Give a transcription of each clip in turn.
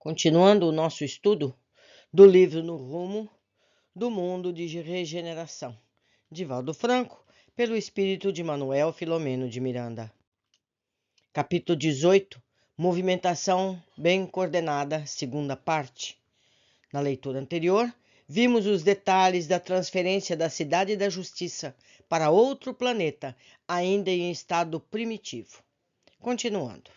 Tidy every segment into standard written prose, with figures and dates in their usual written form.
Continuando o nosso estudo do livro No Rumo do Mundo de Regeneração, de Valdo Franco, pelo espírito de Manuel Filomeno de Miranda. Capítulo 18, Movimentação bem coordenada, segunda parte. Na leitura anterior, vimos os detalhes da transferência da Cidade da Justiça para outro planeta, ainda em estado primitivo. Continuando.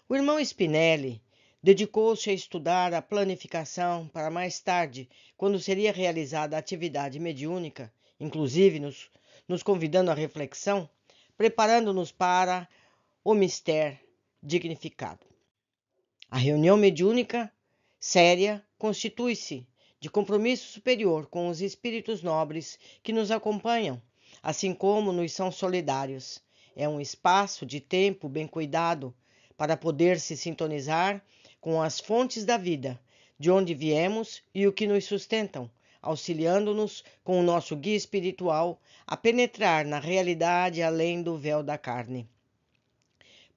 O irmão Spinelli dedicou-se a estudar a planificação para mais tarde, quando seria realizada a atividade mediúnica, inclusive nos convidando à reflexão, preparando-nos para o mistério dignificado. A reunião mediúnica séria constitui-se de compromisso superior com os espíritos nobres que nos acompanham, assim como nos são solidários. É um espaço de tempo bem cuidado para poder se sintonizar com as fontes da vida, de onde viemos e o que nos sustentam, auxiliando-nos com o nosso guia espiritual a penetrar na realidade além do véu da carne.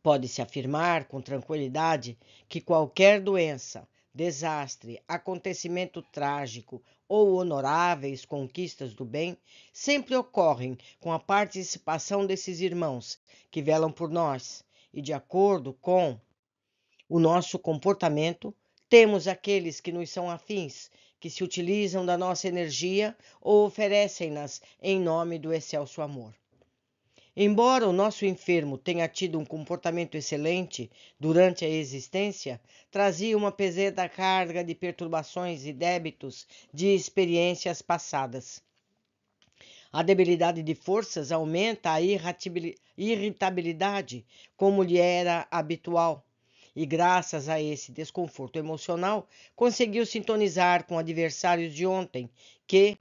Pode-se afirmar com tranquilidade que qualquer doença, desastre, acontecimento trágico ou honoráveis conquistas do bem sempre ocorrem com a participação desses irmãos que velam por nós, e de acordo com o nosso comportamento, temos aqueles que nos são afins, que se utilizam da nossa energia ou oferecem-nas em nome do excelso amor. Embora o nosso enfermo tenha tido um comportamento excelente durante a existência, trazia uma pesada carga de perturbações e débitos de experiências passadas. A debilidade de forças aumenta a irritabilidade, como lhe era habitual, e graças a esse desconforto emocional, conseguiu sintonizar com adversários de ontem, que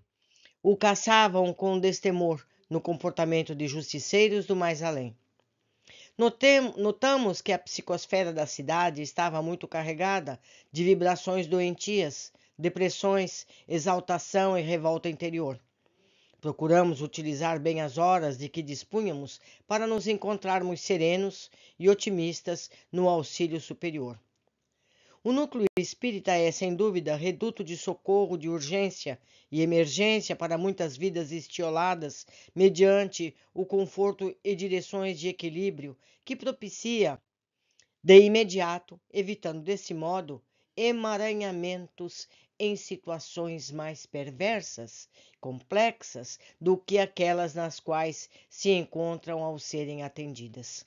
o caçavam com destemor no comportamento de justiceiros do mais além. Notamos que a psicosfera da cidade estava muito carregada de vibrações doentias, depressões, exaltação e revolta interior. Procuramos utilizar bem as horas de que dispunhamos para nos encontrarmos serenos e otimistas no auxílio superior. O núcleo espírita é, sem dúvida, reduto de socorro de urgência e emergência para muitas vidas estioladas, mediante o conforto e direções de equilíbrio que propicia de imediato, evitando desse modo emaranhamentos em situações mais perversas, complexas do que aquelas nas quais se encontram ao serem atendidas.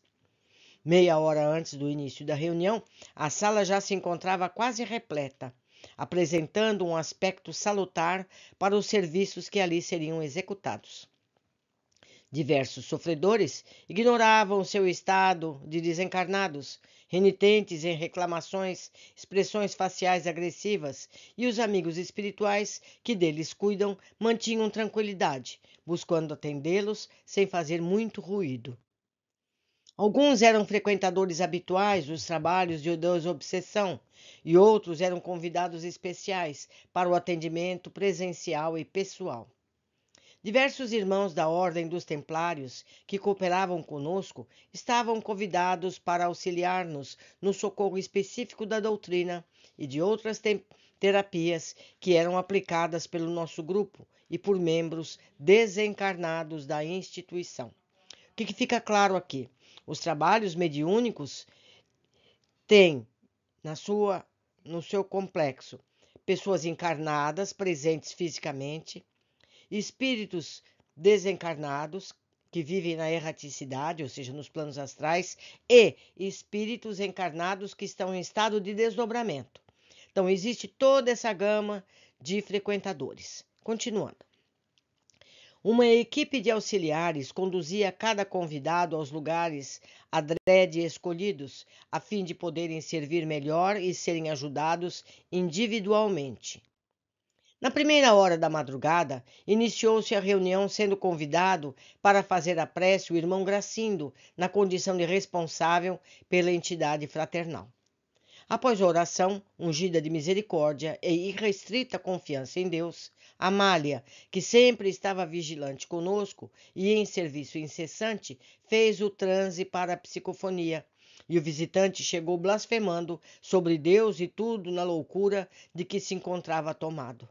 Meia hora antes do início da reunião, a sala já se encontrava quase repleta, apresentando um aspecto salutar para os serviços que ali seriam executados. Diversos sofredores ignoravam seu estado de desencarnados, renitentes em reclamações, expressões faciais agressivas, e os amigos espirituais que deles cuidam mantinham tranquilidade, buscando atendê-los sem fazer muito ruído. Alguns eram frequentadores habituais dos trabalhos de desobsessão e outros eram convidados especiais para o atendimento presencial e pessoal. Diversos irmãos da Ordem dos Templários que cooperavam conosco estavam convidados para auxiliar-nos no socorro específico da doutrina e de outras terapias que eram aplicadas pelo nosso grupo e por membros desencarnados da instituição. O que fica claro aqui? Os trabalhos mediúnicos têm no seu complexo pessoas encarnadas presentes fisicamente, espíritos desencarnados que vivem na erraticidade, ou seja, nos planos astrais, e espíritos encarnados que estão em estado de desdobramento. Então, existe toda essa gama de frequentadores. Continuando. Uma equipe de auxiliares conduzia cada convidado aos lugares adrede escolhidos, a fim de poderem servir melhor e serem ajudados individualmente. Na primeira hora da madrugada, iniciou-se a reunião, sendo convidado para fazer a prece o irmão Gracindo, na condição de responsável pela entidade fraternal. Após a oração, ungida de misericórdia e irrestrita confiança em Deus, Amália, que sempre estava vigilante conosco e em serviço incessante, fez o transe para a psicofonia, e o visitante chegou blasfemando sobre Deus e tudo na loucura de que se encontrava tomado.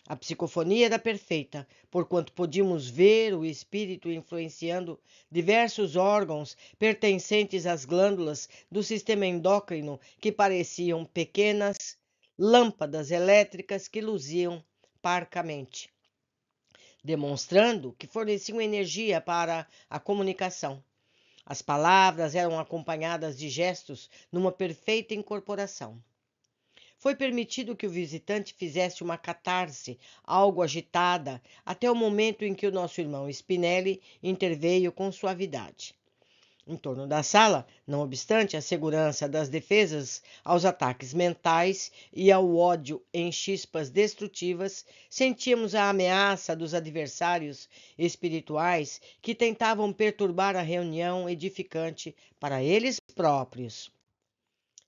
A psicofonia era perfeita, porquanto podíamos ver o espírito influenciando diversos órgãos pertencentes às glândulas do sistema endócrino que pareciam pequenas lâmpadas elétricas que luziam parcamente, demonstrando que forneciam energia para a comunicação. As palavras eram acompanhadas de gestos numa perfeita incorporação. Foi permitido que o visitante fizesse uma catarse, algo agitada, até o momento em que o nosso irmão Spinelli interveio com suavidade. Em torno da sala, não obstante a segurança das defesas aos ataques mentais e ao ódio em chispas destrutivas, sentíamos a ameaça dos adversários espirituais que tentavam perturbar a reunião edificante para eles próprios.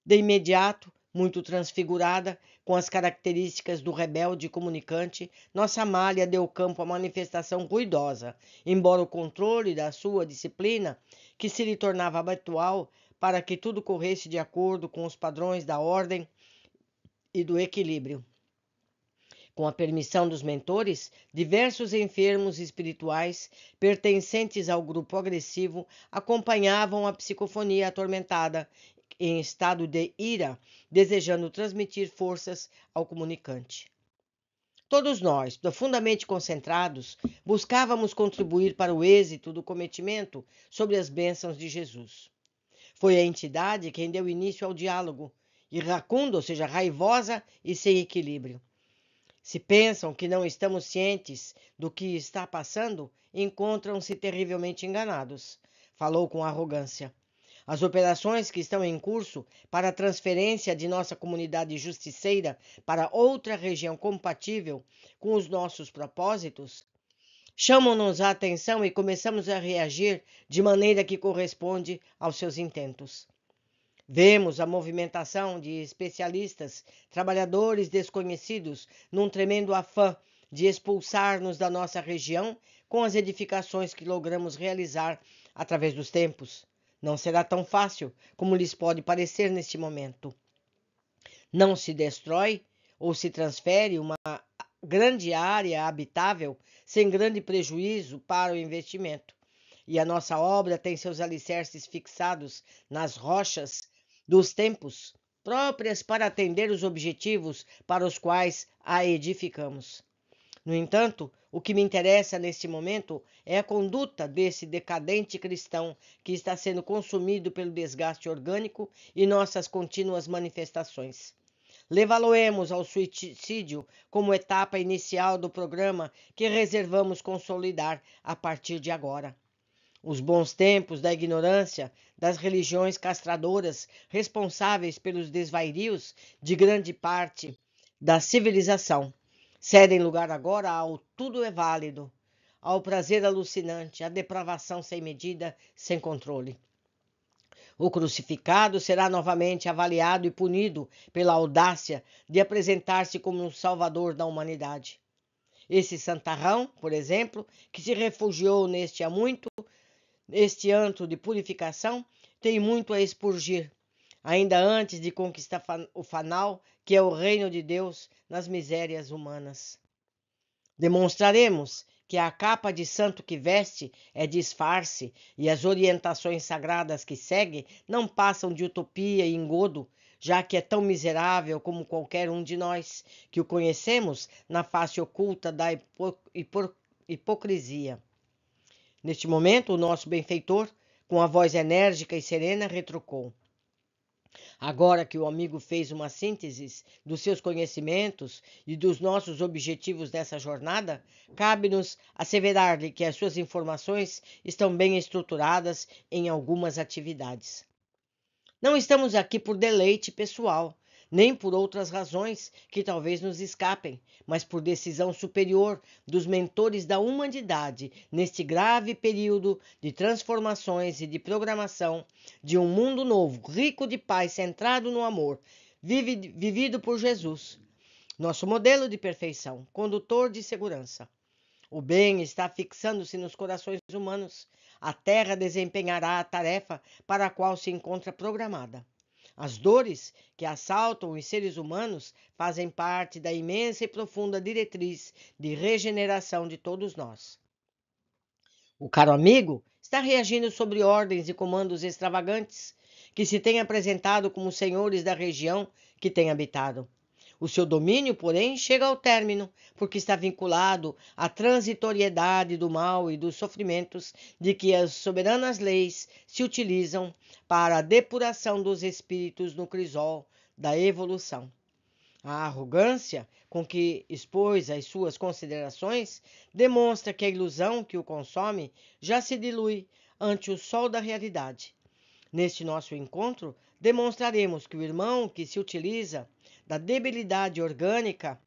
De imediato, muito transfigurada, com as características do rebelde comunicante, nossa Amália deu campo à manifestação ruidosa, embora o controle da sua disciplina, que se lhe tornava habitual para que tudo corresse de acordo com os padrões da ordem e do equilíbrio. Com a permissão dos mentores, diversos enfermos espirituais pertencentes ao grupo agressivo acompanhavam a psicofonia atormentada, em estado de ira, desejando transmitir forças ao comunicante. Todos nós, profundamente concentrados, buscávamos contribuir para o êxito do cometimento sobre as bênçãos de Jesus. Foi a entidade quem deu início ao diálogo, iracunda, ou seja, raivosa e sem equilíbrio. Se pensam que não estamos cientes do que está passando, encontram-se terrivelmente enganados, falou com arrogância. As operações que estão em curso para a transferência de nossa comunidade justiceira para outra região compatível com os nossos propósitos chamam-nos a atenção e começamos a reagir de maneira que corresponde aos seus intentos. Vemos a movimentação de especialistas, trabalhadores desconhecidos, num tremendo afã de expulsar-nos da nossa região com as edificações que logramos realizar através dos tempos. Não será tão fácil como lhes pode parecer neste momento. Não se destrói ou se transfere uma grande área habitável sem grande prejuízo para o investimento. E a nossa obra tem seus alicerces fixados nas rochas dos tempos, próprias para atender os objetivos para os quais a edificamos. No entanto, o que me interessa neste momento é a conduta desse decadente cristão que está sendo consumido pelo desgaste orgânico e nossas contínuas manifestações. Levá-lo-emos ao suicídio como etapa inicial do programa que reservamos consolidar a partir de agora. Os bons tempos da ignorância, das religiões castradoras responsáveis pelos desvairios de grande parte da civilização cedem lugar agora ao tudo é válido, ao prazer alucinante, à depravação sem medida, sem controle. O crucificado será novamente avaliado e punido pela audácia de apresentar-se como um salvador da humanidade. Esse santarrão, por exemplo, que se refugiou neste antro de purificação, tem muito a expurgir, ainda antes de conquistar o fanal, que é o reino de Deus nas misérias humanas. Demonstraremos que a capa de santo que veste é disfarce e as orientações sagradas que segue não passam de utopia e engodo, já que é tão miserável como qualquer um de nós, que o conhecemos na face oculta da hipocrisia. Neste momento, o nosso benfeitor, com a voz enérgica e serena, retrucou. Agora que o amigo fez uma síntese dos seus conhecimentos e dos nossos objetivos nessa jornada, cabe-nos asseverar-lhe que as suas informações estão bem estruturadas em algumas atividades. Não estamos aqui por deleite pessoal, nem por outras razões que talvez nos escapem, mas por decisão superior dos mentores da humanidade neste grave período de transformações e de programação de um mundo novo, rico de paz, centrado no amor, vivido por Jesus, nosso modelo de perfeição, condutor de segurança. O bem está fixando-se nos corações humanos. A Terra desempenhará a tarefa para a qual se encontra programada. As dores que assaltam os seres humanos fazem parte da imensa e profunda diretriz de regeneração de todos nós. O caro amigo está reagindo sobre ordens e comandos extravagantes que se têm apresentado como senhores da região que tem habitado. O seu domínio, porém, chega ao término, porque está vinculado à transitoriedade do mal e dos sofrimentos de que as soberanas leis se utilizam para a depuração dos espíritos no crisol da evolução. A arrogância com que expôs as suas considerações demonstra que a ilusão que o consome já se dilui ante o sol da realidade. Neste nosso encontro, demonstraremos que o irmão que se utiliza da debilidade orgânica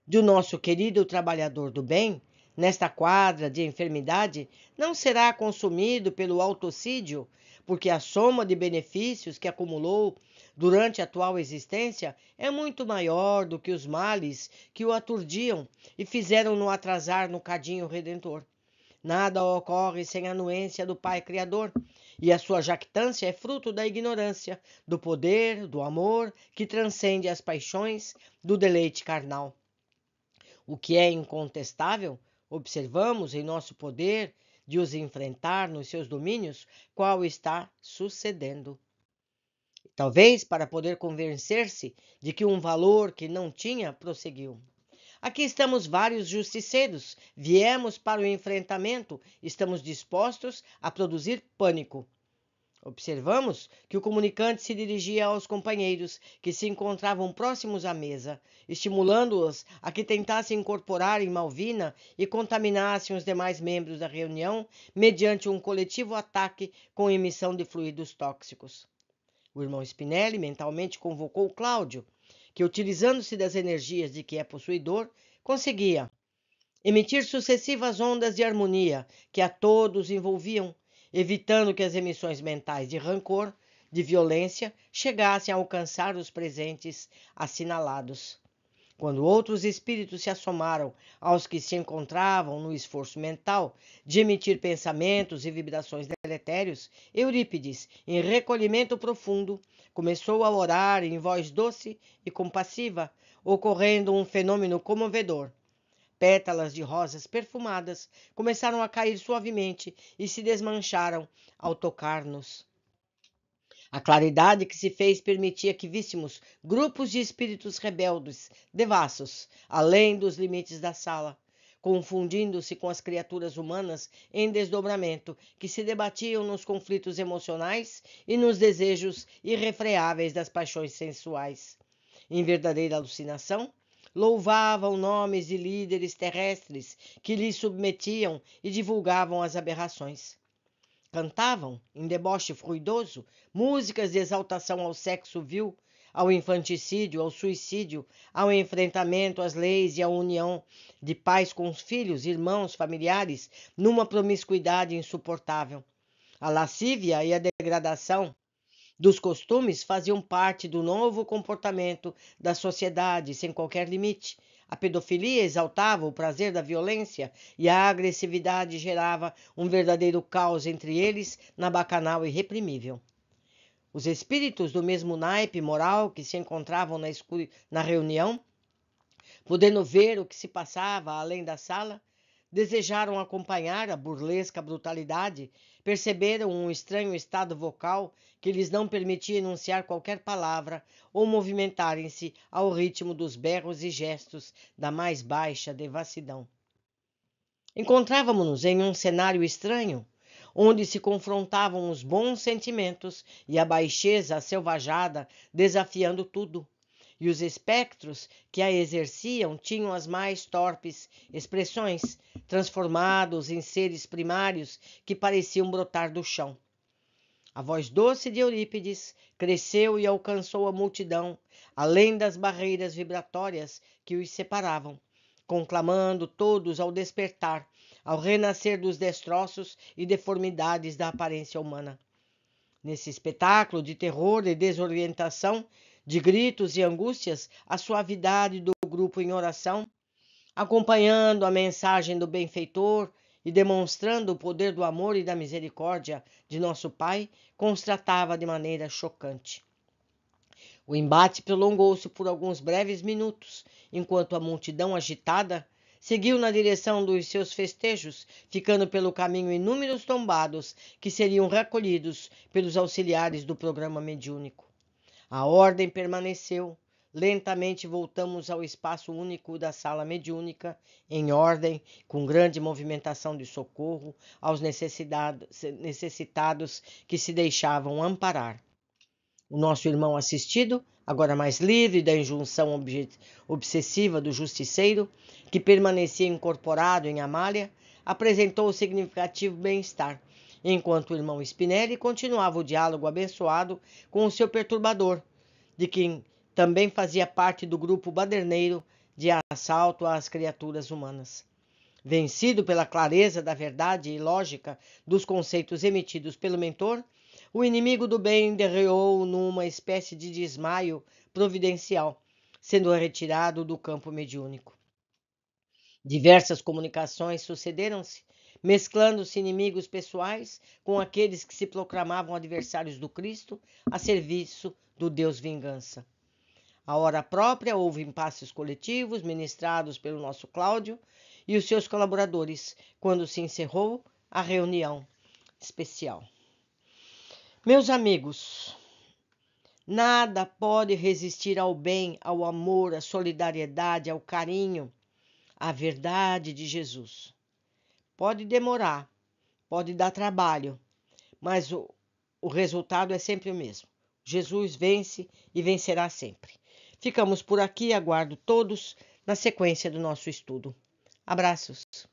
do nosso querido trabalhador do bem, nesta quadra de enfermidade, não será consumido pelo autocídio, porque a soma de benefícios que acumulou durante a atual existência é muito maior do que os males que o aturdiam e fizeram-no atrasar no cadinho redentor. Nada ocorre sem a anuência do Pai Criador, e a sua jactância é fruto da ignorância, do poder, do amor, que transcende as paixões, do deleite carnal. O que é incontestável, observamos em nosso poder de os enfrentar nos seus domínios, qual está sucedendo. Talvez para poder convencer-se de que um valor que não tinha, prosseguiu. Aqui estamos vários justiceiros, viemos para o enfrentamento, estamos dispostos a produzir pânico. Observamos que o comunicante se dirigia aos companheiros que se encontravam próximos à mesa, estimulando-os a que tentassem incorporar em Malvina e contaminassem os demais membros da reunião mediante um coletivo ataque com emissão de fluidos tóxicos. O irmão Spinelli mentalmente convocou Cláudio, que, utilizando-se das energias de que é possuidor, conseguia emitir sucessivas ondas de harmonia que a todos envolviam, evitando que as emissões mentais de rancor, de violência, chegassem a alcançar os presentes assinalados. Quando outros espíritos se assomaram aos que se encontravam no esforço mental de emitir pensamentos e vibrações deletérios, Eurípides, em recolhimento profundo, começou a orar em voz doce e compassiva, ocorrendo um fenômeno comovedor. Pétalas de rosas perfumadas começaram a cair suavemente e se desmancharam ao tocar-nos. A claridade que se fez permitia que víssemos grupos de espíritos rebeldes, devassos, além dos limites da sala, confundindo-se com as criaturas humanas em desdobramento que se debatiam nos conflitos emocionais e nos desejos irrefreáveis das paixões sensuais. Em verdadeira alucinação, louvavam nomes de líderes terrestres que lhes submetiam e divulgavam as aberrações. Cantavam, em deboche ruidoso, músicas de exaltação ao sexo vil, ao infanticídio, ao suicídio, ao enfrentamento às leis e à união de pais com os filhos, irmãos, familiares, numa promiscuidade insuportável. A lascívia e a degradação dos costumes faziam parte do novo comportamento da sociedade, sem qualquer limite. A pedofilia exaltava o prazer da violência e a agressividade gerava um verdadeiro caos entre eles na bacanal irreprimível. Os espíritos do mesmo naipe moral que se encontravam na reunião, podendo ver o que se passava além da sala, desejaram acompanhar a burlesca brutalidade, perceberam um estranho estado vocal que lhes não permitia enunciar qualquer palavra ou movimentarem-se ao ritmo dos berros e gestos da mais baixa devassidão. Encontrávamos-nos em um cenário estranho, onde se confrontavam os bons sentimentos e a baixeza selvajada desafiando tudo. E os espectros que a exerciam tinham as mais torpes expressões, transformados em seres primários que pareciam brotar do chão. A voz doce de Eurípides cresceu e alcançou a multidão, além das barreiras vibratórias que os separavam, conclamando todos ao despertar, ao renascer dos destroços e deformidades da aparência humana. Nesse espetáculo de terror e desorientação, de gritos e angústias, a suavidade do grupo em oração acompanhando a mensagem do benfeitor e demonstrando o poder do amor e da misericórdia de nosso Pai, constatava de maneira chocante. O embate prolongou-se por alguns breves minutos, enquanto a multidão agitada seguiu na direção dos seus festejos, ficando pelo caminho inúmeros tombados que seriam recolhidos pelos auxiliares do programa mediúnico. A ordem permaneceu. Lentamente voltamos ao espaço único da sala mediúnica, em ordem, com grande movimentação de socorro aos necessitados que se deixavam amparar. O nosso irmão assistido, agora mais livre da injunção obsessiva do justiceiro, que permanecia incorporado em Amália, apresentou o significativo bem-estar, enquanto o irmão Spinelli continuava o diálogo abençoado com o seu perturbador, de quem também fazia parte do grupo baderneiro de assalto às criaturas humanas. Vencido pela clareza da verdade e lógica dos conceitos emitidos pelo mentor, o inimigo do bem derreou numa espécie de desmaio providencial, sendo retirado do campo mediúnico. Diversas comunicações sucederam-se, mesclando-se inimigos pessoais com aqueles que se proclamavam adversários do Cristo a serviço do Deus Vingança. À hora própria, houve impasses coletivos ministrados pelo nosso Cláudio e os seus colaboradores, quando se encerrou a reunião especial. Meus amigos, nada pode resistir ao bem, ao amor, à solidariedade, ao carinho, à verdade de Jesus. Pode demorar, pode dar trabalho, mas o resultado é sempre o mesmo. Jesus vence e vencerá sempre. Ficamos por aqui, aguardo todos na sequência do nosso estudo. Abraços.